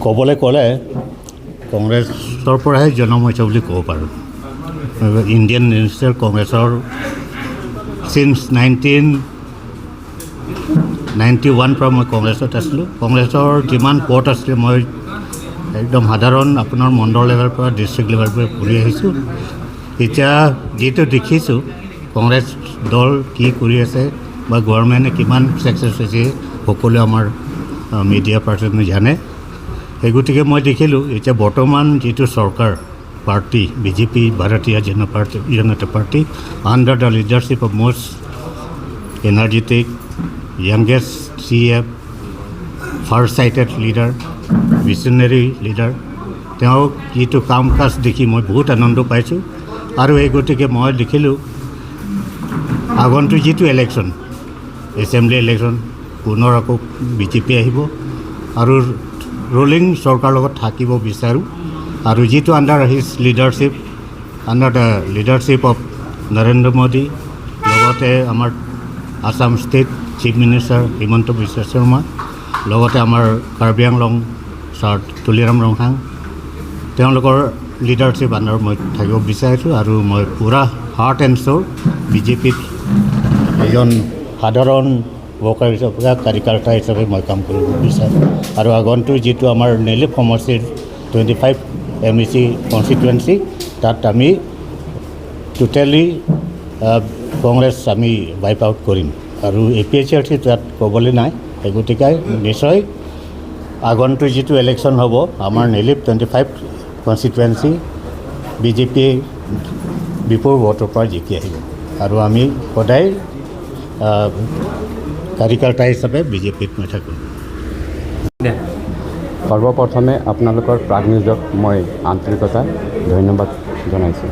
ক'বলৈ ক'লে কংগ্ৰেছৰ পৰাহে জন্ম হৈছে বুলি ক'ব পাৰোঁ। ইণ্ডিয়ান নেশ্যনেল কংগ্ৰেছৰ চিন্স 1991 পৰা মই কংগ্ৰেছত আছিলোঁ। কংগ্ৰেছৰ যিমান পদ আছিলে মই একদম সাধাৰণ আপোনাৰ মণ্ডল লেভেলৰ পৰা ডিষ্ট্ৰিক্ট লেভেলৰ পৰা কৰি আহিছোঁ। এতিয়া যিটো দেখিছোঁ কংগ্ৰেছ দল কি কৰি আছে বা গভৰ্ণমেণ্টে কিমান ছাকচেছ হৈছে সকলোৱে আমাৰ মিডিয়া পাৰ্চনে জানে। সেই গতিকে মই দেখিলোঁ এতিয়া বৰ্তমান যিটো চৰকাৰ party BJP Bharatiya Janata party under the leadership of most energetic youngest CF first sighted leader visionary leader, তেওঁক যিটো কাম কাজ দেখি মই বহুত আনন্দ পাইছোঁ। আৰু এই গতিকে মই দেখিলোঁ আগন্তুক যিটো ইলেকশ্যন এছেম্বলি ইলেকশ্যন পুনৰ আকৌ বিজেপি আহিব আৰু ৰুলিং চৰকাৰৰ লগত থাকিব বিচাৰোঁ। আৰু যিটো under his leadership under the leadership of Narendra Modi, লগতে আমাৰ Assam state chief minister Himanta Biswa Sarma, লগতে আমাৰ কাৰ্বি আংলং ছাৰ তুলিৰাম ৰংহাং, তেওঁলোকৰ লিডাৰশ্বিপ আণ্ডাৰত মই থাকিব বিচাৰিছোঁ। আৰু মই পূৰা হাৰ্ট এণ্ড চ'ল বিজেপিত এজন সাধাৰণ ভোটাৰ হিচাপে কাৰ্যকৰ্তা হিচাপে মই কাম কৰিব বিচাৰোঁ। আৰু আগন্তুক যিটো আমাৰ নেলিপ সমষ্টিৰ 25 MEC কনষ্টিটুৱেঞ্চি, তাত আমি টোটেলি কংগ্ৰেছ আমি ৱাইপ আউট কৰিম। আৰু APHRC তাত ক'বলৈ নাই। সেই গতিকে নিশ্চয় আগন্তুক যিটো ইলেকশ্যন হ'ব আমাৰ নেলিপ 25 কনষ্টিটুৱেঞ্চি বিজেপি বিপুল ভোটৰ পৰা জিকি আহিব। আৰু আমি সদায় কাৰ্যকৰ্তা হিচাপে বিজেপিত মই থাকিম। সৰ্বপ্ৰথমে আপোনালোকৰ প্ৰাগ নিউজক মই আন্তৰিকতা ধন্যবাদ জনাইছোঁ।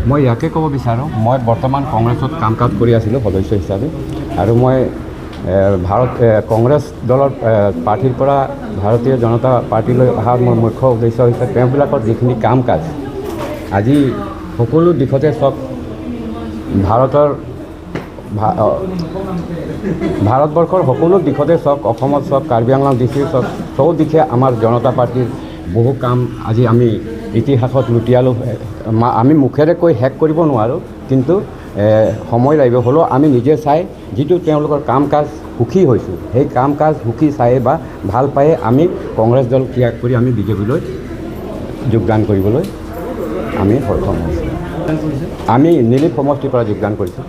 মই ইয়াকে ক'ব বিচাৰোঁ, মই বৰ্তমান কংগ্ৰেছত কাম কাজ কৰি আছিলোঁ সদস্য হিচাপে। আৰু মই কংগ্ৰেছ দলৰ পাৰ্টীৰ পৰা ভাৰতীয় জনতা পাৰ্টীলৈ অহাৰ মোৰ মুখ্য উদ্দেশ্য হৈছে তেওঁবিলাকৰ যিখিনি কাম কাজ আজি সকলো দিশতে চব ভাৰতবৰ্ষৰ সকলো দিশতে চাওক, অসমত চাওক, কাৰ্বি আংলং ডিষ্ট্ৰিক্ট চাওক, চৌদিশে আমাৰ জনতা পাৰ্টীৰ বহু কাম আজি আমি ইতিহাসত লুটিয়ালোঁ। আমি মুখেৰে কৈ শেষ কৰিব নোৱাৰোঁ, কিন্তু সময় লাগিব। হ'লেও আমি নিজে চাই যিটো তেওঁলোকৰ কাম কাজ সুখী হৈছোঁ, সেই কাম কাজ সুখী চাই বা ভাল পায়ে আমি কংগ্ৰেছ দল ত্যাগ কৰি আমি বিজেপিলৈ যোগদান কৰিবলৈ আমি সক্ষম হৈছোঁ। আমি নেলিপ সমষ্টিৰ পৰা যোগদান কৰিছোঁ।